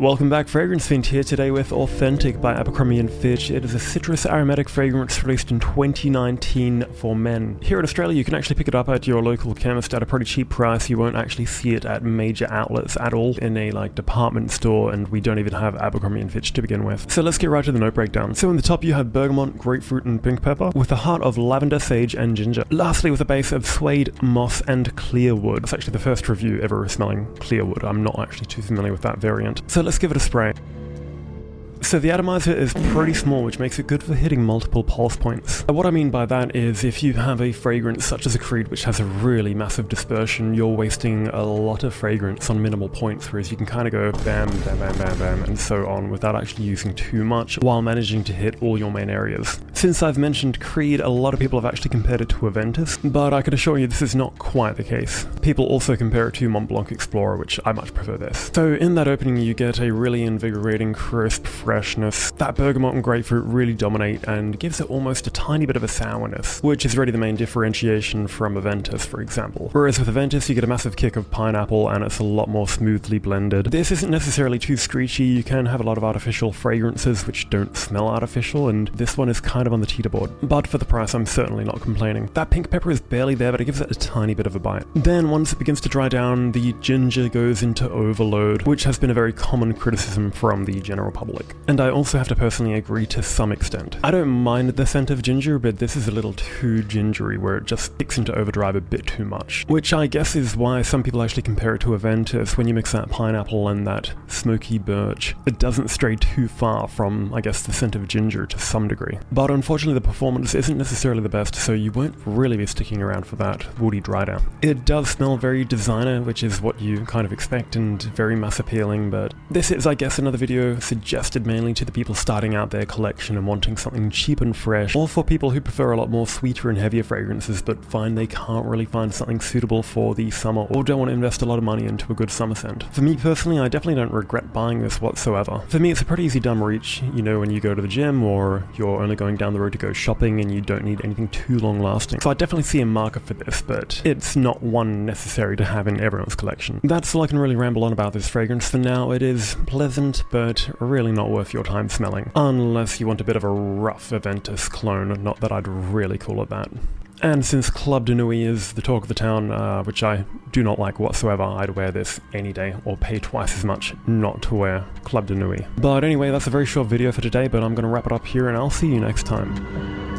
Welcome back, Fragrance Fiend here today with Authentic by Abercrombie Fitch. It is a citrus aromatic fragrance released in 2019 for men. Here in Australia you can actually pick it up at your local chemist at a pretty cheap price. You won't actually see it at major outlets at all in a department store, and we don't even have Abercrombie Fitch to begin with. So let's get right to the note breakdown. So in the top you have bergamot, grapefruit and pink pepper with a heart of lavender, sage and ginger. Lastly with a base of suede, moss and clearwood. It's actually the first review ever smelling clearwood. I'm not actually too familiar with that variant. So let's give it a spray. So the atomizer is pretty small, which makes it good for hitting multiple pulse points. What I mean by that is if you have a fragrance such as a Creed which has a really massive dispersion, you're wasting a lot of fragrance on minimal points, whereas you can kind of go bam, bam, bam, bam, bam, and so on without actually using too much while managing to hit all your main areas. Since I've mentioned Creed, a lot of people have actually compared it to Aventus, but I can assure you this is not quite the case. People also compare it to Mont Blanc Explorer, which I much prefer this. So in that opening you get a really invigorating, crisp, freshness. That bergamot and grapefruit really dominate and gives it almost a tiny bit of a sourness, which is really the main differentiation from Aventus, for example. Whereas with Aventus you get a massive kick of pineapple and it's a lot more smoothly blended. This isn't necessarily too screechy. You can have a lot of artificial fragrances which don't smell artificial, and this one is kind of on the teeterboard. But for the price I'm certainly not complaining. That pink pepper is barely there, but it gives it a tiny bit of a bite. Then once it begins to dry down, the ginger goes into overload, which has been a very common criticism from the general public. And I also have to personally agree to some extent. I don't mind the scent of ginger, but this is a little too gingery where it just kicks into overdrive a bit too much. Which I guess is why some people actually compare it to Aventus. When you mix that pineapple and that smoky birch, it doesn't stray too far from, I guess, the scent of ginger to some degree. But unfortunately the performance isn't necessarily the best, so you won't really be sticking around for that woody dry down. It does smell very designer, which is what you kind of expect, and very mass appealing, but this is, I guess, another video suggested mainly to the people starting out their collection and wanting something cheap and fresh, or for people who prefer a lot more sweeter and heavier fragrances but find they can't really find something suitable for the summer or don't want to invest a lot of money into a good summer scent. For me personally, I definitely don't regret buying this whatsoever. For me it's a pretty easy dumb reach, you know, when you go to the gym or you're only going down the road to go shopping and you don't need anything too long lasting. So I definitely see a market for this, but it's not one necessary to have in everyone's collection. That's all I can really ramble on about this fragrance for now. It is pleasant, but really not worth your time smelling. Unless you want a bit of a rough Aventus clone, not that I'd really call it that. And since Club de Nuit is the talk of the town, which I do not like whatsoever, I'd wear this any day, or pay twice as much not to wear Club de Nuit. But anyway, that's a very short video for today, but I'm going to wrap it up here and I'll see you next time.